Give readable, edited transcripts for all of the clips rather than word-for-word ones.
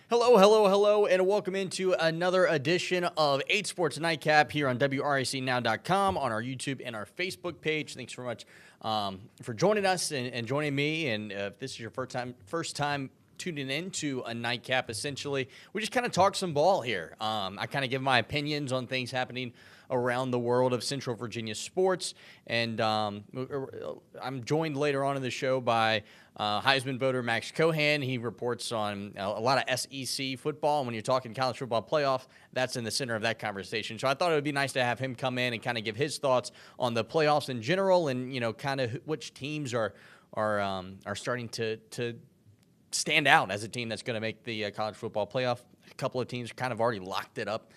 Hello, hello, hello, and welcome into another edition of 8Sports Nightcap here on WRACNow.com, on our YouTube and our Facebook page. Thanks very much for joining us and joining me. And if this is your first time tuning into a nightcap, essentially, we just kind of talk some ball here. I kind of give my opinions on things happening around the world of Central Virginia sports. And I'm joined later on in the show by Heisman voter Max Cohan. He reports on a lot of SEC football. And when you're talking college football playoff, that's in the center of that conversation. So I thought it would be nice to have him come in and kind of give his thoughts on the playoffs in general and, you know, kind of which teams are starting to stand out as a team that's going to make the college football playoff. A couple of teams kind of already locked it up,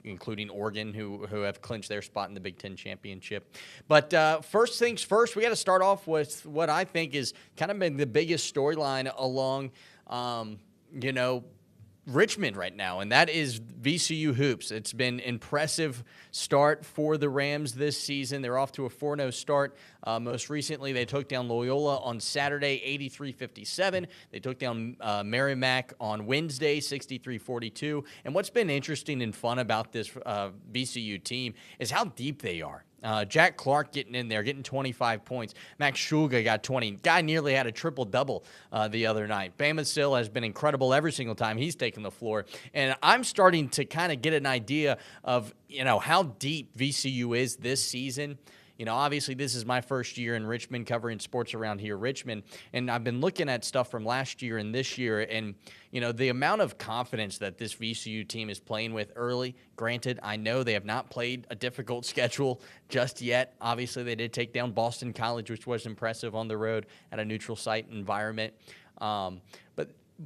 including Oregon, who have clinched their spot in the Big Ten championship. But first things first, we got to start off with what I think is kind of been the biggest storyline along, Richmond right now, and that is VCU hoops. It's been impressive start for the Rams this season. They're off to a 4-0 start. Most recently, they took down Loyola on Saturday, 83-57. They took down Merrimack on Wednesday, 63-42. And what's been interesting and fun about this VCU team is how deep they are. Jack Clark getting in there, getting 25 points. Max Schulga got 20. Guy nearly had a triple-double the other night. Bama Sill has been incredible every single time he's taken the floor. And I'm starting to kind of get an idea of, how deep VCU is this season. Obviously, this is my first year in Richmond covering sports around here, Richmond, and I've been looking at stuff from last year and this year, and, the amount of confidence that this VCU team is playing with early. Granted, I know they have not played a difficult schedule just yet. Obviously, they did take down Boston College, which was impressive on the road at a neutral site environment,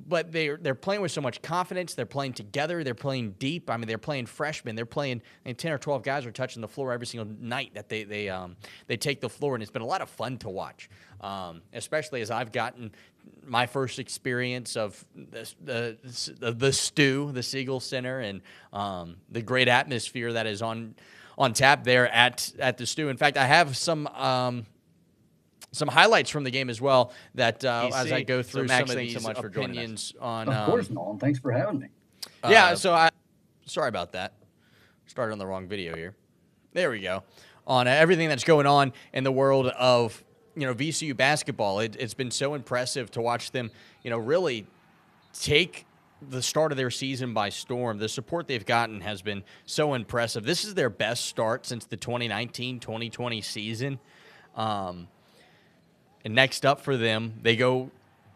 But they're playing with so much confidence. They're playing together. They're playing deep. I mean, they're playing freshmen. They're playing, 10 or 12 guys are touching the floor every single night that they take the floor, and it's been a lot of fun to watch, especially as I've gotten my first experience of the Stew, the Siegel Center, and the great atmosphere that is on tap there at the Stew. In fact, I have some highlights from the game as well that as I go through some of these so much opinions on. Of course, Nolan. Thanks for having me. Sorry about that. Started on the wrong video here. There we go. On everything that's going on in the world of VCU basketball, it's been so impressive to watch them really take the start of their season by storm. The support they've gotten has been so impressive. This is their best start since the 2019-2020 season. And next up for them, they go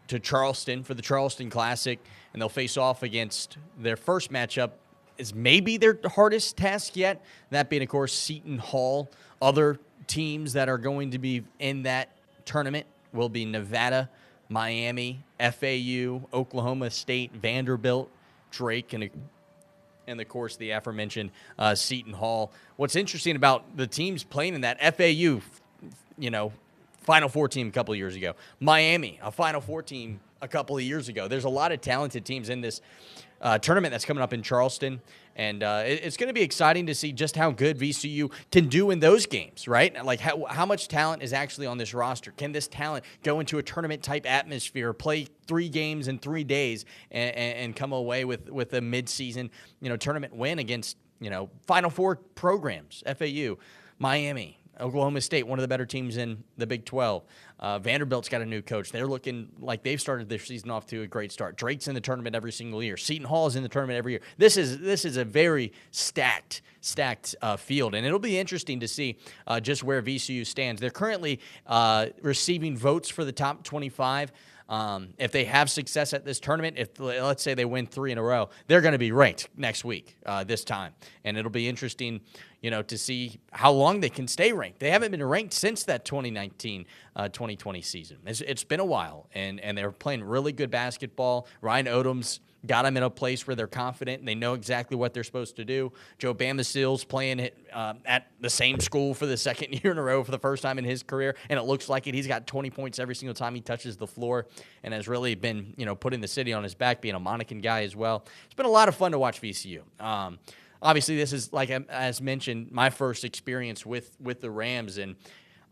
to Charleston for the Charleston Classic, and they'll face off against their first matchup is maybe their hardest task yet, that being, of course, Seton Hall. Other teams that are going to be in that tournament will be Nevada, Miami, FAU, Oklahoma State, Vanderbilt, Drake, and of course, the aforementioned Seton Hall. What's interesting about the teams playing in that, FAU, Final Four team a couple of years ago. Miami, a Final Four team a couple of years ago. There's a lot of talented teams in this tournament that's coming up in Charleston, and it's going to be exciting to see just how good VCU can do in those games, right? Like how much talent is actually on this roster? Can this talent go into a tournament-type atmosphere, play 3 games in 3 days, and come away with a mid-season tournament win against Final Four programs, FAU, Miami, Oklahoma State, one of the better teams in the Big 12. Vanderbilt's got a new coach. They're looking like they've started their season off to a great start. Drake's in the tournament every single year. Seton Hall is in the tournament every year. This is a very stacked field, and it'll be interesting to see just where VCU stands. They're currently receiving votes for the top 25. If they have success at this tournament, if let's say they win 3 in a row, they're going to be ranked next week this time, and it'll be interesting, to see how long they can stay ranked. They haven't been ranked since that 2019-2020 season. It's been a while, and they're playing really good basketball. Ryan Odom's got them in a place where they're confident and they know exactly what they're supposed to do. Joe Bamacille's playing at the same school for the second year in a row for the first time in his career, and it looks like it. He's got 20 points every single time he touches the floor and has really been, putting the city on his back, being a Monacan guy as well. It's been a lot of fun to watch VCU. Obviously, this is, like as mentioned, my first experience with the Rams, and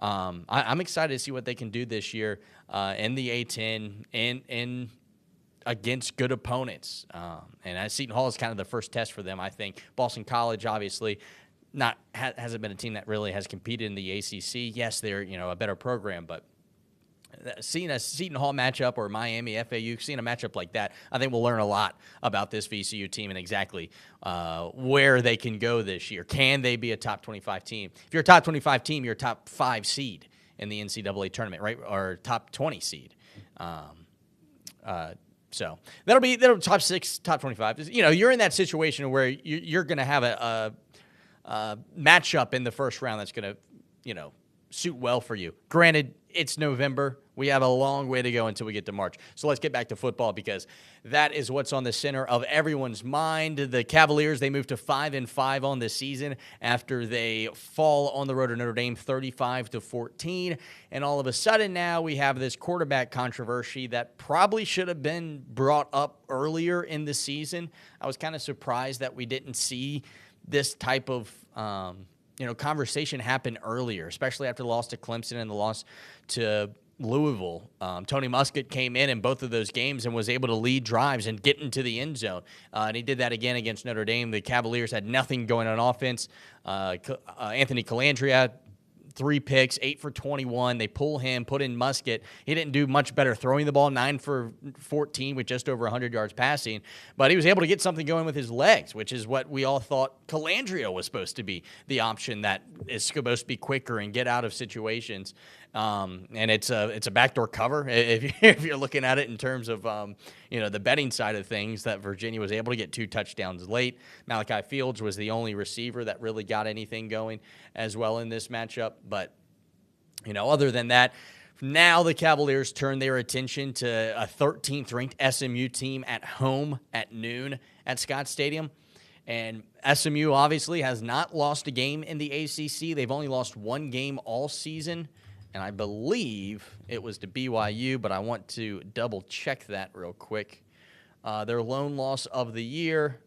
I'm excited to see what they can do this year in the A-10 and in against good opponents. And Seton Hall is kind of the first test for them, I think. Boston College, obviously, hasn't been a team that really has competed in the ACC. Yes, they're a better program, but seeing a Seton Hall matchup or Miami, FAU, seeing a matchup like that, I think we'll learn a lot about this VCU team and exactly where they can go this year. Can they be a top 25 team? If you're a top 25 team, you're a top 5 seed in the NCAA tournament, right? Or top 20 seed. So that'll top 6, top 25. You're in that situation where you're going to have a matchup in the first round that's going to, suit well for you. Granted, it's November. We have a long way to go until we get to March. So let's get back to football because that is what's on the center of everyone's mind. The Cavaliers, they moved to 5-5 on the season after they fall on the road to Notre Dame 35-14. And all of a sudden now we have this quarterback controversy that probably should have been brought up earlier in the season. I was kind of surprised that we didn't see this type of conversation happen earlier, especially after the loss to Clemson and the loss to Louisville. Tony Muskett came in both of those games and was able to lead drives and get into the end zone. And he did that again against Notre Dame. The Cavaliers had nothing going on offense. Anthony Colandrea, 3 picks, 8 for 21. They pull him, put in Muskett. He didn't do much better throwing the ball, 9 for 14 with just over 100 yards passing. But he was able to get something going with his legs, which is what we all thought Colandrea was supposed to be, the option that is supposed to be quicker and get out of situations. And it's a backdoor cover if you're looking at it in terms of the betting side of things, that Virginia was able to get 2 touchdowns late. Malachi Fields was the only receiver that really got anything going as well in this matchup. But other than that, now the Cavaliers turn their attention to a 13th ranked SMU team at home at noon at Scott Stadium. And SMU obviously has not lost a game in the ACC. They've only lost 1 game all season. And I believe it was to BYU, but I want to double-check that real quick. Their lone loss of the year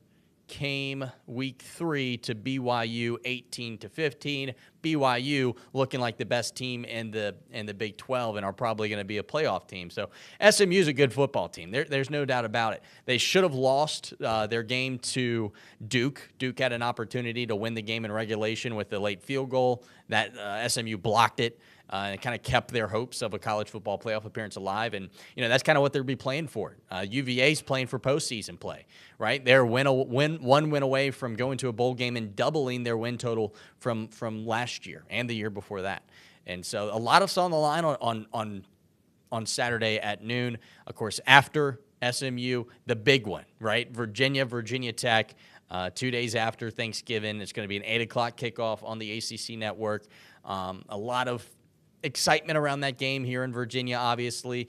came week 3 to BYU, 18-15. BYU looking like the best team in the Big 12 and are probably going to be a playoff team. So SMU is a good football team. There's no doubt about it. They should have lost their game to Duke. Duke had an opportunity to win the game in regulation with the late field goal. That SMU blocked it. And kind of kept their hopes of a college football playoff appearance alive. And, that's kind of what they'll be playing for. UVA's playing for postseason play, right? They're one win away from going to a bowl game and doubling their win total from last year and the year before that. And so a lot of us on the line on Saturday at noon. Of course, after SMU, the big one, right? Virginia Tech, 2 days after Thanksgiving. It's going to be an 8 o'clock kickoff on the ACC network. A lot of excitement around that game here in Virginia, obviously.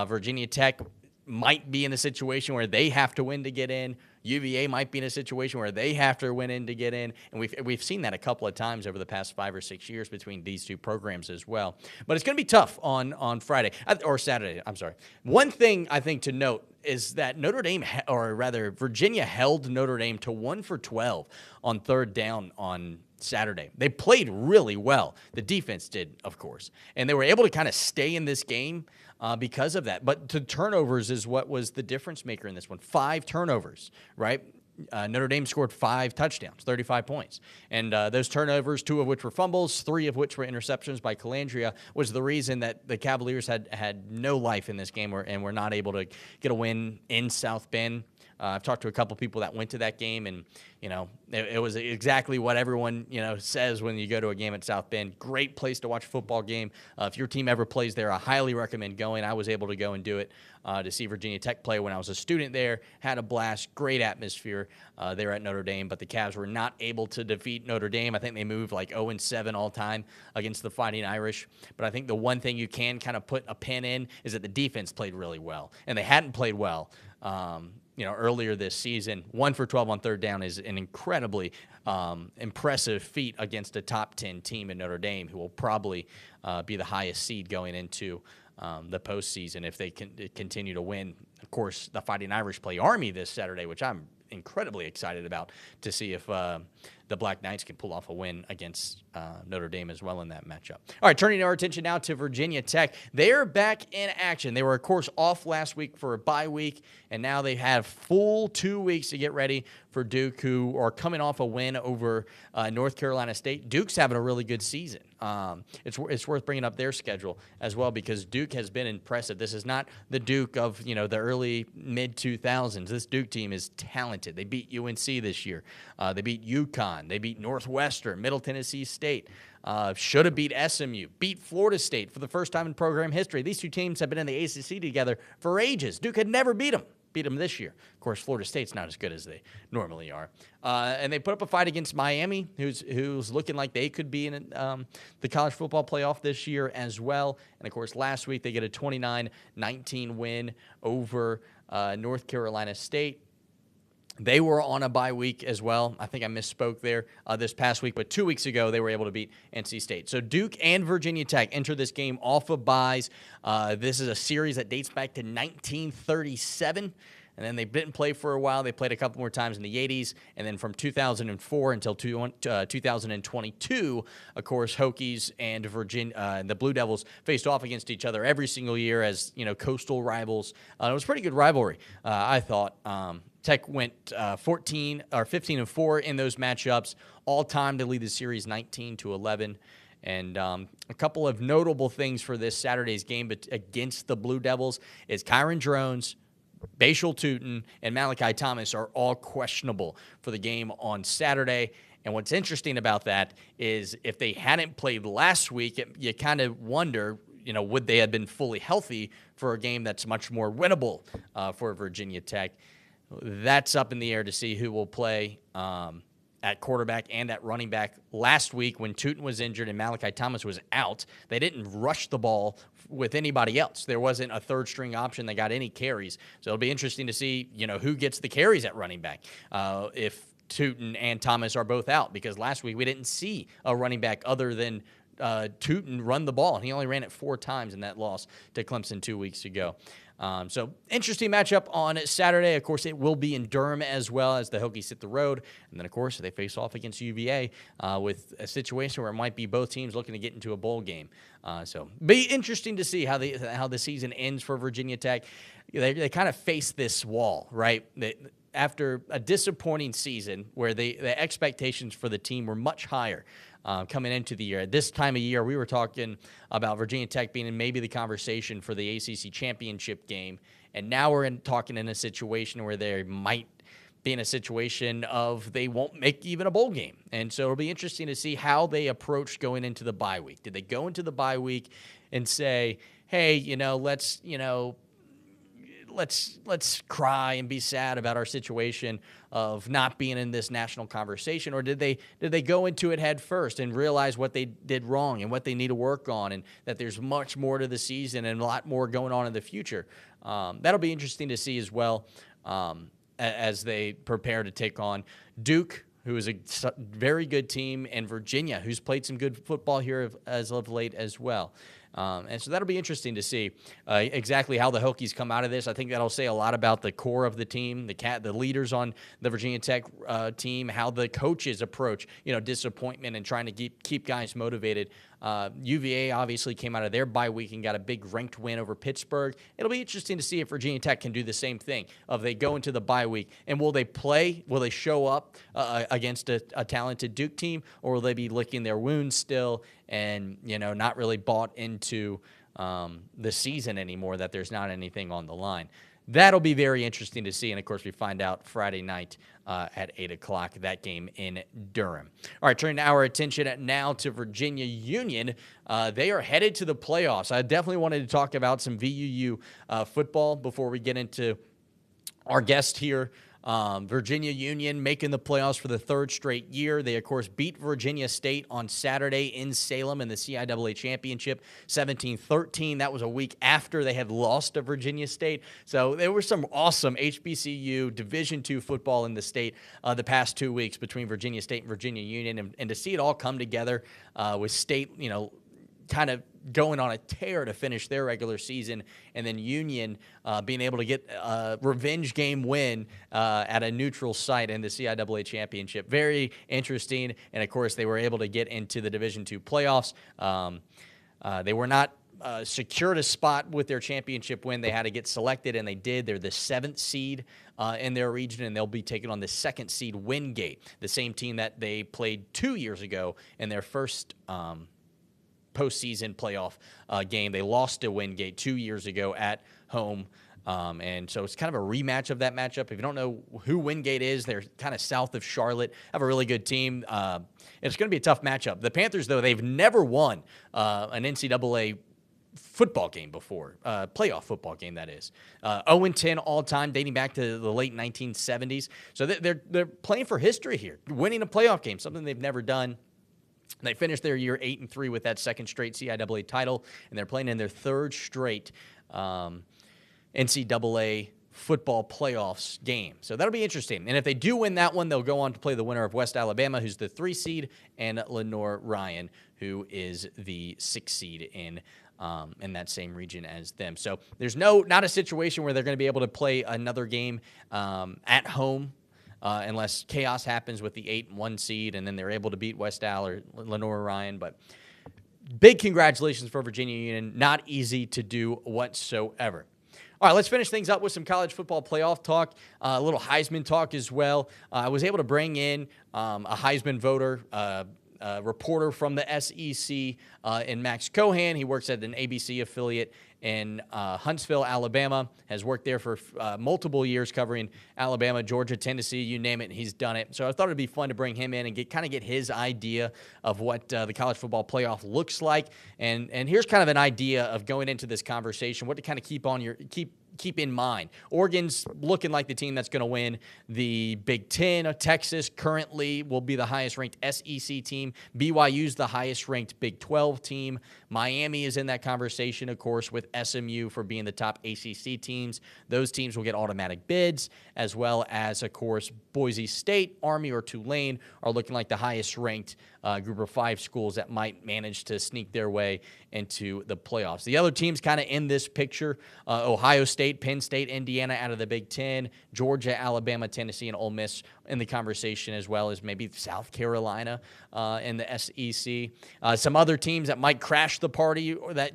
Virginia Tech might be in a situation where they have to win to get in. UVA might be in a situation where they have to win in to get in. And we've seen that a couple of times over the past 5 or 6 years between these two programs as well. But it's going to be tough on Friday or Saturday. I'm sorry. One thing I think to note is that Virginia held Notre Dame to 1 for 12 on 3rd down on Saturday. They played really well. The defense did, of course. And they were able to kind of stay in this game because of that. But the turnovers is what was the difference maker in this one. 5 turnovers, right? Notre Dame scored 5 touchdowns, 35 points. And those turnovers, 2 of which were fumbles, 3 of which were interceptions by Colandrea, was the reason that the Cavaliers had no life in this game and were not able to get a win in South Bend. I've talked to a couple people that went to that game, and it was exactly what everyone says when you go to a game at South Bend. Great place to watch a football game. If your team ever plays there, I highly recommend going. I was able to go and do it to see Virginia Tech play when I was a student there. Had a blast. Great atmosphere there at Notre Dame, but the Cavs were not able to defeat Notre Dame. I think they moved like 0-7 all time against the Fighting Irish. But I think the one thing you can kind of put a pin in is that the defense played really well, and they hadn't played well earlier this season. 1 for 12 on 3rd down is an incredibly impressive feat against a top 10 team in Notre Dame, who will probably be the highest seed going into the postseason if they can continue to win. Of course, the Fighting Irish play Army this Saturday, which I'm incredibly excited about to see if the Black Knights can pull off a win against Notre Dame as well in that matchup. All right, turning our attention now to Virginia Tech. They are back in action. They were, of course, off last week for a bye week, and now they have full 2 weeks to get ready for Duke, who are coming off a win over North Carolina State. Duke's having a really good season. It's worth bringing up their schedule as well because Duke has been impressive. This is not the Duke of the early mid-2000s. This Duke team is talented. They beat UNC this year. They beat UConn. They beat Northwestern, Middle Tennessee State. Should have beat SMU. Beat Florida State for the first time in program history. These two teams have been in the ACC together for ages. Duke had never beat them. Beat them this year. Of course, Florida State's not as good as they normally are. And they put up a fight against Miami, who's looking like they could be in the college football playoff this year as well. And, of course, last week they get a 29-19 win over North Carolina State. They were on a bye week as well. I think I misspoke there this past week, but 2 weeks ago they were able to beat NC State. So Duke and Virginia Tech enter this game off of byes. This is a series that dates back to 1937, and then they didn't play for a while. They played a couple more times in the 80s, and then from 2004 until 2022, of course, Hokies and the Blue Devils faced off against each other every single year as coastal rivals. It was a pretty good rivalry, I thought. Tech went 15-4 in those matchups, all time to lead the series 19-11. And a couple of notable things for this Saturday's game against the Blue Devils is Kyron Drones, Bashal Tootin, and Malachi Thomas are all questionable for the game on Saturday. And what's interesting about that is if they hadn't played last week, you kind of wonder, would they have been fully healthy for a game that's much more winnable for Virginia Tech? That's up in the air to see who will play at quarterback and at running back. Last week when Tootin was injured and Malachi Thomas was out, they didn't rush the ball with anybody else. There wasn't a third-string option that got any carries. So it'll be interesting to see, who gets the carries at running back if Tootin and Thomas are both out, because last week we didn't see a running back other than Tootin run the ball, and he only ran it 4 times in that loss to Clemson 2 weeks ago. So interesting matchup on Saturday. Of course, it will be in Durham as well as the Hokies hit the road. And then, of course, they face off against UVA with a situation where it might be both teams looking to get into a bowl game. So be interesting to see how the season ends for Virginia Tech. They kind of face this wall, right? After a disappointing season where the expectations for the team were much higher coming into the year. This time of year, we were talking about Virginia Tech being in maybe the conversation for the ACC championship game, and now we're talking in a situation where they might be in a situation of they won't make even a bowl game. And so it'll be interesting to see how they approach going into the bye week. Did they go into the bye week and say, hey, let's cry and be sad about our situation of not being in this national conversation? Or did they go into it head first and realize what they did wrong and what they need to work on, and that there's much more to the season and a lot more going on in the future? That'll be interesting to see as well as they prepare to take on Duke, who is a very good team, and Virginia, who's played some good football here as of late as well. And so that'll be interesting to see exactly how the Hokies come out of this. I think that'll say a lot about the core of the team, the leaders on the Virginia Tech team, how the coaches approach disappointment and trying to keep guys motivated. UVA obviously came out of their bye week and got a big ranked win over Pittsburgh. It'll be interesting to see if Virginia Tech can do the same thing. They go into the bye week, and will they play? Will they show up against a talented Duke team, or will they be licking their wounds still and not really bought into the season anymore, that there's not anything on the line? That'll be very interesting to see. And, of course, we find out Friday night at 8 o'clock, that game in Durham. All right, turning our attention now to Virginia Union. They are headed to the playoffs. I definitely wanted to talk about some VUU football before we get into our guest here. Virginia Union making the playoffs for the 3rd straight year. They, of course, beat Virginia State on Saturday in Salem in the CIAA Championship, 17-13. That was a week after they had lost to Virginia State. So there was some awesome HBCU Division II football in the state the past 2 weeks between Virginia State and Virginia Union. And to see it all come together with State, kind of going on a tear to finish their regular season, and then Union being able to get a revenge game win at a neutral site in the CIAA championship. Very interesting, and of course they were able to get into the Division II playoffs. They were not secured a spot with their championship win. They had to get selected, and they did. They're the 7th seed in their region, and they'll be taking on the 2nd seed Wingate, the same team that they played 2 years ago in their first postseason playoff game. They lost to Wingate 2 years ago at home. And so it's kind of a rematch of that matchup. If you don't know who Wingate is, they're kind of south of Charlotte, have a really good team. It's going to be a tough matchup. The Panthers, though, they've never won an NCAA football game before, playoff football game, that is. 0-10 all-time, dating back to the late 1970s. So they're playing for history here, winning a playoff game, something they've never done. They finished their year 8-3 with that second straight CIAA title, and they're playing in their third straight NCAA football playoffs game. So that'll be interesting. And if they do win that one, they'll go on to play the winner of West Alabama, who's the 3 seed, and Lenore Ryan, who is the 6 seed in that same region as them. So there's not a situation where they're going to be able to play another game at home unless chaos happens with the 8-1 seed, and then they're able to beat West Al or Lenore Ryan. But big congratulations for Virginia Union. Not easy to do whatsoever. All right, let's finish things up with some college football playoff talk, a little Heisman talk as well. I was able to bring in a Heisman voter, reporter from the SEC in Max Cohan. He works at an ABC affiliate in Huntsville, Alabama, has worked there for multiple years covering Alabama, Georgia, Tennessee, you name it, he's done it. So I thought it'd be fun to bring him in and get his idea of what the college football playoff looks like. And here's kind of an idea of going into this conversation, what to kind of keep in mind. Oregon's looking like the team that's going to win the Big Ten. Texas currently will be the highest-ranked SEC team. BYU's the highest-ranked Big 12 team. Miami is in that conversation, of course, with SMU for being the top ACC teams. Those teams will get automatic bids, as well as, of course, Boise State, Army, or Tulane are looking like the highest-ranked group of 5 schools that might manage to sneak their way into the playoffs. The other teams kind of in this picture, Ohio State, Penn State, Indiana out of the Big Ten, Georgia, Alabama, Tennessee, and Ole Miss in the conversation, as well as maybe South Carolina in the SEC. Some other teams that might crash the party, or that,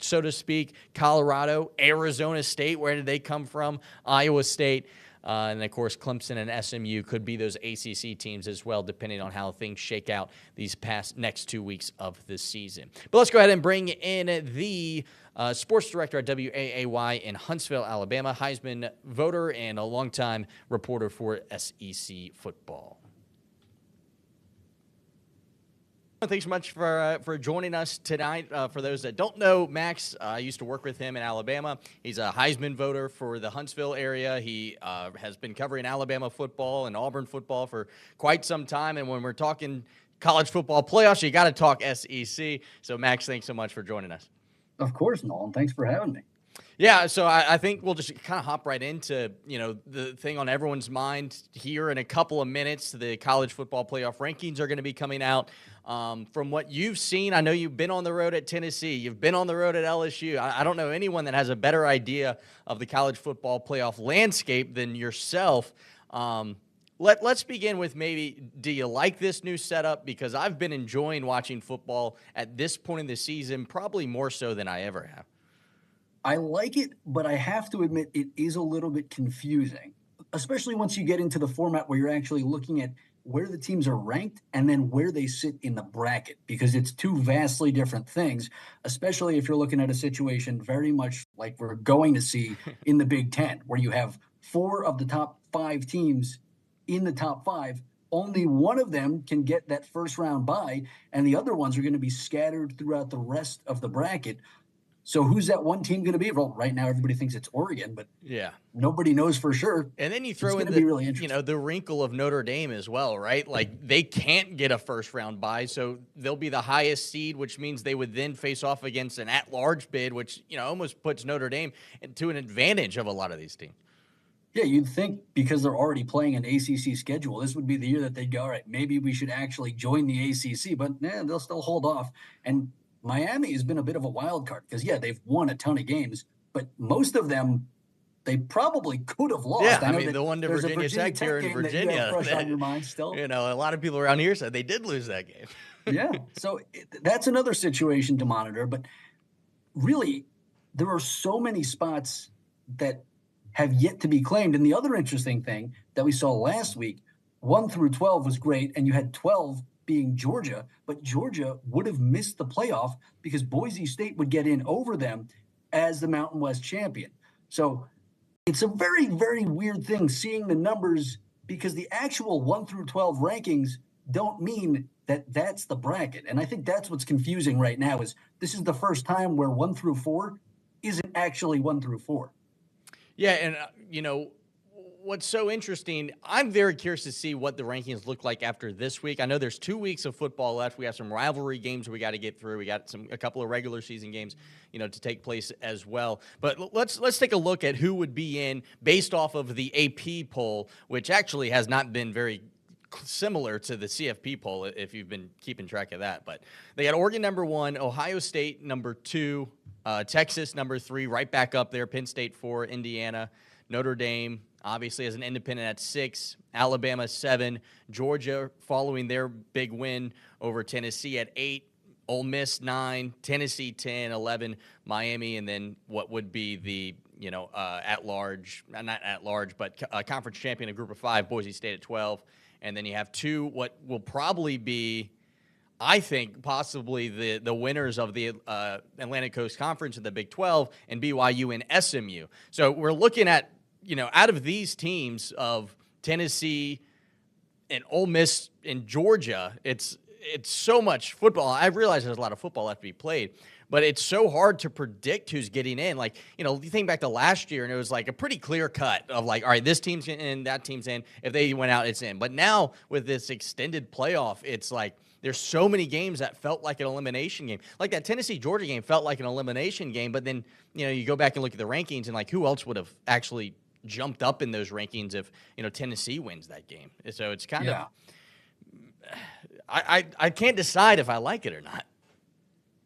so to speak, Colorado, Arizona State, where did they come from? Iowa State. And, of course, Clemson and SMU could be those ACC teams as well, depending on how things shake out these next 2 weeks of the season. But let's go ahead and bring in the sports director at WAAY in Huntsville, Alabama, Heisman voter and a longtime reporter for SEC football. Thanks so much for joining us tonight. For those that don't know, Max, I used to work with him in Alabama. He's a Heisman voter for the Huntsville area. He has been covering Alabama football and Auburn football for quite some time. And when we're talking college football playoffs, you got to talk SEC. So, Max, thanks so much for joining us. Of course, Nolan. Thanks for having me. Yeah, so I think we'll just kind of hop right into, the thing on everyone's mind here in a couple of minutes. The college football playoff rankings are going to be coming out. From what you've seen, I know you've been on the road at Tennessee. You've been on the road at LSU. I don't know anyone that has a better idea of the college football playoff landscape than yourself. Let's begin with maybe, do you like this new setup? Because I've been enjoying watching football at this point in the season, probably more so than I ever have. I like it, but I have to admit it is a little bit confusing, especially once you get into the format where you're actually looking at where the teams are ranked and then where they sit in the bracket, because it's two vastly different things, especially if you're looking at a situation very much like we're going to see in the Big Ten, where you have 4 of the top 5 teams in the top 5. Only one of them can get that first round bye, and the other ones are going to be scattered throughout the rest of the bracket. So who's that one team going to be? Well, right now everybody thinks it's Oregon, but yeah, nobody knows for sure. And then you throw in the wrinkle of Notre Dame as well, right? Like, they can't get a first round bye, so they'll be the highest seed, which means they would then face off against an at-large bid, which almost puts Notre Dame to an advantage of a lot of these teams. Yeah, you'd think because they're already playing an ACC schedule, this would be the year that they'd go, all right, maybe we should actually join the ACC, but they'll still hold off. And Miami has been a bit of a wild card because, yeah, they've won a ton of games, but most of them they probably could have Yeah, lost. I I know mean, that the one to there's a Virginia Virginia Tech here Tech in game that you have Virginia fresh on that, your mind still. a lot of people around here said they did lose that game. Yeah, so that's another situation to monitor. But really, there are so many spots that have yet to be claimed. And the other interesting thing that we saw last week, 1 through 12 was great, and you had 12 being Georgia, but Georgia would have missed the playoff because Boise State would get in over them as the Mountain West champion. So it's a very, very weird thing seeing the numbers because the actual 1 through 12 rankings don't mean that that's the bracket. And I think that's what's confusing right now is this is the first time where 1 through 4 isn't actually 1 through 4. Yeah, and what's so interesting, I'm very curious to see what the rankings look like after this week. I know there's 2 weeks of football left. We have some rivalry games we got to get through. We got a couple of regular season games, to take place as well. But let's take a look at who would be in based off of the AP poll, which actually has not been very similar to the CFP poll if you've been keeping track of that. But they got Oregon number 1, Ohio State number 2, Texas number 3, right back up there, Penn State 4, Indiana, Notre Dame, obviously as an independent at 6, Alabama 7, Georgia following their big win over Tennessee at 8, Ole Miss 9, Tennessee 10, 11, Miami, and then what would be the at large, not at large, but conference champion of Group of 5, Boise State at 12, and then you have 2 what will probably be, I think, possibly the winners of the Atlantic Coast Conference in the Big 12 and BYU and SMU. So we're looking at, out of these teams of Tennessee and Ole Miss and Georgia, it's so much football. I realize there's a lot of football left to be played, but it's so hard to predict who's getting in. Like, you think back to last year, and it was like a pretty clear cut of like, all right, this team's in, that team's in. If they went out, it's in. But now with this extended playoff, it's like there's so many games that felt like an elimination game. Like that Tennessee-Georgia game felt like an elimination game, but then, you go back and look at the rankings and like who else would have actually jumped up in those rankings if, Tennessee wins that game. So it's kind of I can't decide if I like it or not.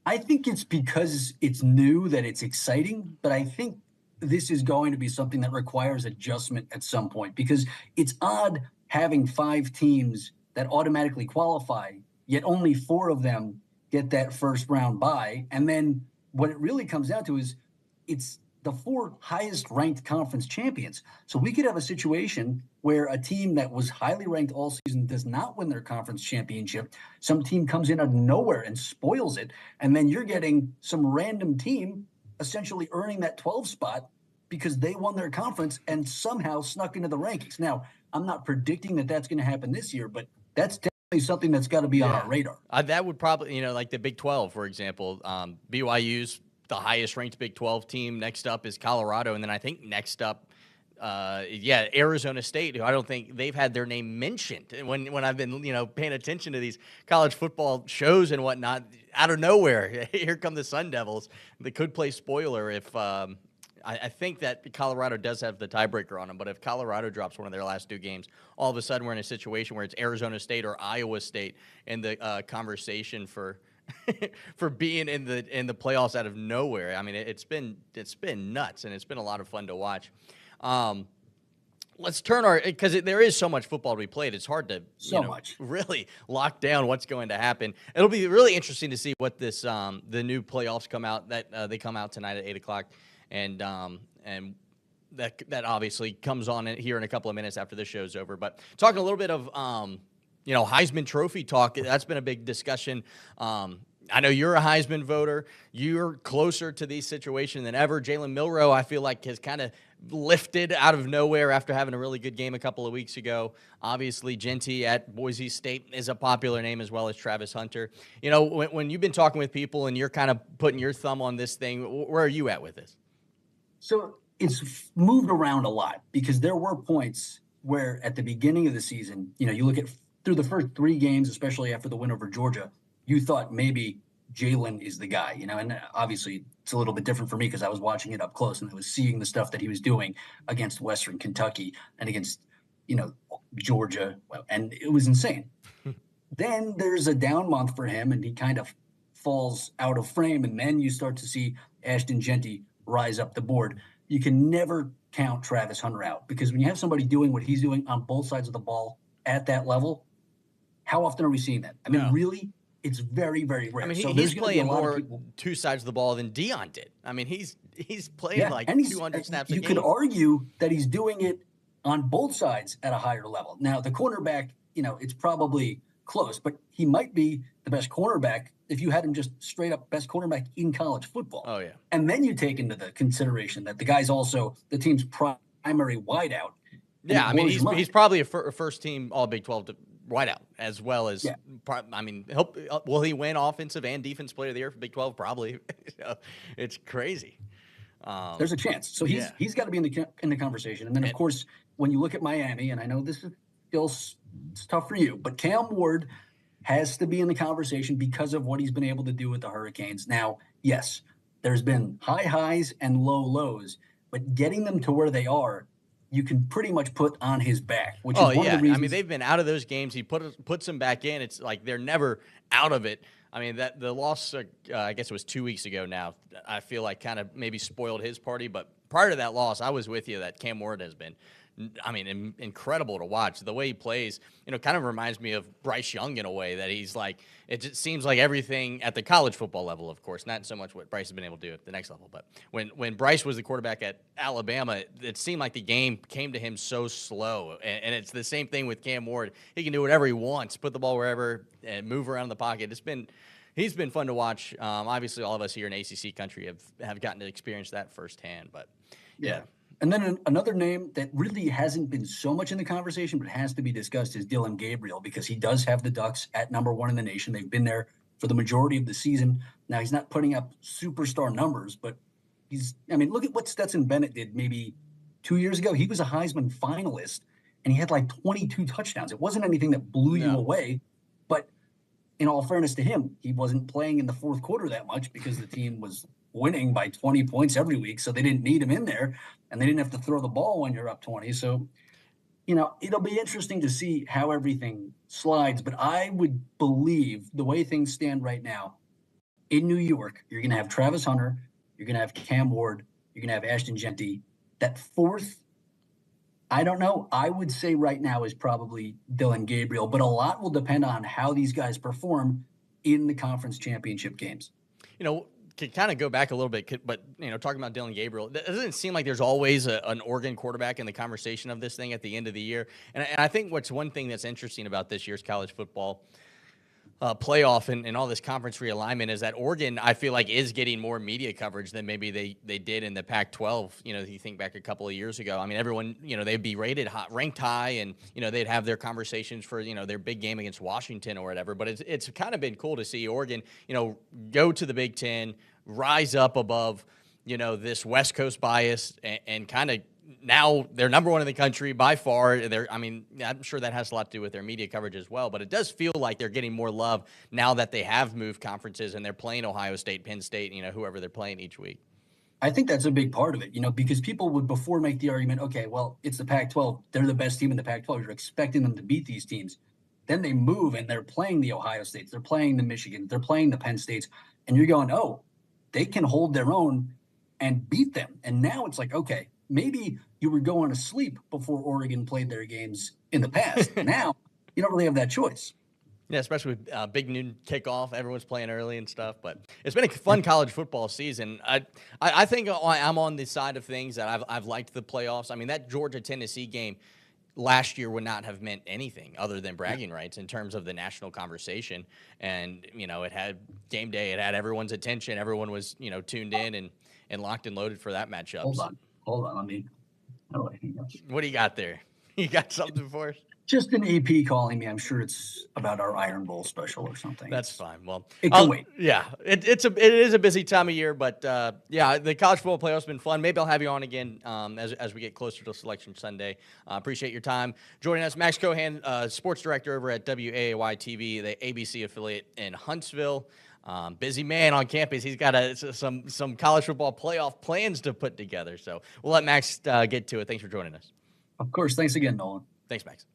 I think it's because it's new that it's exciting, but I think this is going to be something that requires adjustment at some point because it's odd having 5 teams that automatically qualify, yet only 4 of them get that first round bye. And then what it really comes down to is it's the 4 highest ranked conference champions. So we could have a situation where a team that was highly ranked all season does not win their conference championship. Some team comes in out of nowhere and spoils it. And then you're getting some random team essentially earning that 12 spot because they won their conference and somehow snuck into the rankings. Now, I'm not predicting that that's going to happen this year, but that's definitely something that's got to be on our radar. That would probably, like the Big 12, for example, BYU's the highest ranked Big 12 team. Next up is Colorado. And then I think next up, Arizona State, who I don't think they've had their name mentioned. And when I've been, paying attention to these college football shows and whatnot, out of nowhere, here come the Sun Devils. They could play spoiler if I think that Colorado does have the tiebreaker on them, but if Colorado drops one of their last 2 games, all of a sudden we're in a situation where it's Arizona State or Iowa State in the conversation for for being in the playoffs out of nowhere. I mean, it's been nuts, and it's been a lot of fun to watch. Let's turn because there is so much football to be played. It's hard to really lock down what's going to happen. It'll be really interesting to see what this the new playoffs come out that they come out tonight at 8:00, and that obviously comes on here in a couple of minutes after this show's over. But talking a little bit of Heisman Trophy talk, that's been a big discussion. I know you're a Heisman voter. You're closer to these situations than ever. Jalen Milroe, I feel like, has kind of lifted out of nowhere after having a really good game a couple of weeks ago. Obviously, Genty at Boise State is a popular name, as well as Travis Hunter. When you've been talking with people and you're kind of putting your thumb on this thing, where are you at with this? So it's moved around a lot because there were points where at the beginning of the season, you look at through the first 3 games, especially after the win over Georgia, you thought maybe Jalen is the guy, and obviously it's a little bit different for me because I was watching it up close and I was seeing the stuff that he was doing against Western Kentucky and against, Georgia, and it was insane. Then there's a down month for him and he kind of falls out of frame, and then you start to see Ashton Genty rise up the board. You can never count Travis Hunter out, because when you have somebody doing what he's doing on both sides of the ball at that level, how often are we seeing that? I mean, No. really, it's very, very rare. I mean, so he's there's going to be a playing lot more of people. two sides of the ball than Dion did. I mean, he's playing Yeah, like and 200 snaps a you game. could argue that he's doing it on both sides at a higher level. Now, the cornerback, it's probably close, but he might be the best cornerback if you had him just straight up best cornerback in college football. Oh, yeah. And then you take into the consideration that the guy's also the team's primary wideout. Yeah, I mean, he's probably a first team All Big 12 wideout, as well as, I mean, will he win offensive and defense player of the year for Big 12? Probably. It's crazy. There's a chance. So he's got to be in the conversation. And then, of course, when you look at Miami, and I know this is still it's tough for you, but Cam Ward has to be in the conversation because of what he's been able to do with the Hurricanes. Now, yes, there's been high highs and low lows, but getting them to where they are, you can pretty much put on his back, which is one of the reasons. I mean, they've been out of those games. He puts them back in. It's like they're never out of it. I mean, that the loss, I guess it was 2 weeks ago now, I feel like kind of maybe spoiled his party. But prior to that loss, I was with you that Cam Ward has been, I mean, incredible to watch. The way he plays, kind of reminds me of Bryce Young in a way, that he's like, it just seems like everything at the college football level, of course, not so much what Bryce has been able to do at the next level. But when Bryce was the quarterback at Alabama, it seemed like the game came to him so slow. And it's the same thing with Cam Ward. He can do whatever he wants, put the ball wherever and move around the pocket. He's been fun to watch. Obviously, all of us here in ACC country have gotten to experience that firsthand. But yeah. And then another name that really hasn't been so much in the conversation, but has to be discussed, is Dylan Gabriel, because he does have the Ducks at number 1 in the nation. They've been there for the majority of the season. Now, he's not putting up superstar numbers, but look at what Stetson Bennett did maybe 2 years ago. He was a Heisman finalist, and he had like 22 touchdowns. It wasn't anything that blew you away, but in all fairness to him, he wasn't playing in the fourth quarter that much because the team was winning by 20 points every week, so they didn't need him in there, and they didn't have to throw the ball when you're up 20. So, it'll be interesting to see how everything slides, but I would believe the way things stand right now, in New York, you're going to have Travis Hunter, you're going to have Cam Ward, you're going to have Ashton Genty. That fourth, I don't know. I would say right now is probably Dylan Gabriel, but a lot will depend on how these guys perform in the conference championship games. Can kind of go back a little bit, but, talking about Dylan Gabriel, doesn't it seem like there's always an Oregon quarterback in the conversation of this thing at the end of the year? And I think what's one thing that's interesting about this year's college football playoff and all this conference realignment is that Oregon, I feel like, is getting more media coverage than maybe they did in the Pac-12. If you think back a couple of years ago, I mean, everyone, they'd be ranked high, and, they'd have their conversations for, their big game against Washington or whatever. But it's kind of been cool to see Oregon, go to the Big Ten, rise up above, this West Coast bias, and kind of now they're number 1 in the country by far. I'm sure that has a lot to do with their media coverage as well, but it does feel like they're getting more love now that they have moved conferences and they're playing Ohio State, Penn State, whoever they're playing each week. I think that's a big part of it, because people would before make the argument, okay, well, it's the Pac-12. They're the best team in the Pac-12. You're expecting them to beat these teams. Then they move and they're playing the Ohio States. They're playing the Michigan. They're playing the Penn States. And you're going, oh, they can hold their own and beat them. And now it's like, okay, maybe you were going to sleep before Oregon played their games in the past. Now you don't really have that choice. Yeah, especially with big noon kickoff. Everyone's playing early and stuff. But it's been a fun college football season. I think I'm on the side of things that I've liked the playoffs. I mean, that Georgia-Tennessee game last year would not have meant anything other than bragging rights in terms of the national conversation. And, it had game day. It had everyone's attention. Everyone was, tuned in and locked and loaded for that matchup. Hold on. What do you got there? You got something for us? Just an EP calling me. I'm sure it's about our Iron Bowl special or something. That's fine. Well, it can wait. Yeah, it is a busy time of year, but the college football playoffs have been fun. Maybe I'll have you on again as we get closer to Selection Sunday. Appreciate your time joining us, Max Cohan, sports director over at WAAY TV, the ABC affiliate in Huntsville. Busy man on campus. He's got some college football playoff plans to put together. So we'll let Max get to it. Thanks for joining us. Of course. Thanks again, Nolan. Thanks, Max.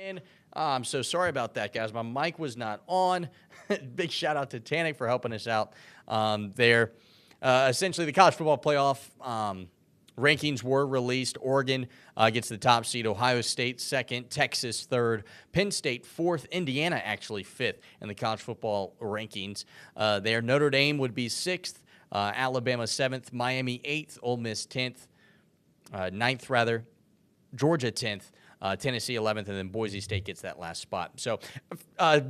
And I'm so sorry about that, guys. My mic was not on. Big shout out to Tanik for helping us out there. Essentially, the college football playoff rankings were released. Oregon gets the top seed. Ohio State second. Texas third. Penn State fourth. Indiana actually fifth in the college football rankings. There, Notre Dame would be sixth. Alabama seventh. Miami eighth. Ole Miss 10th. Ninth, rather. Georgia 10th. Tennessee 11th, and then Boise State gets that last spot. So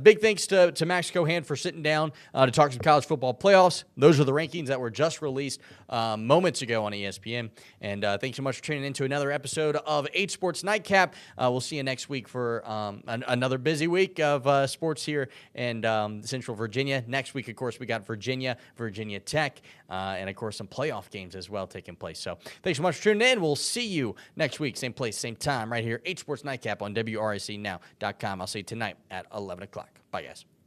big thanks to Max Cohan for sitting down to talk some college football playoffs. Those are the rankings that were just released moments ago on ESPN. And thanks so much for tuning in to another episode of 8Sports Nightcap. We'll see you next week for another busy week of sports here in Central Virginia. Next week, of course, we got Virginia Tech, and, of course, some playoff games as well taking place. So thanks so much for tuning in. We'll see you next week, same place, same time, right here, 8Sports Nightcap on WRICnow.com. I'll see you tonight at 11 o'clock. Bye, guys.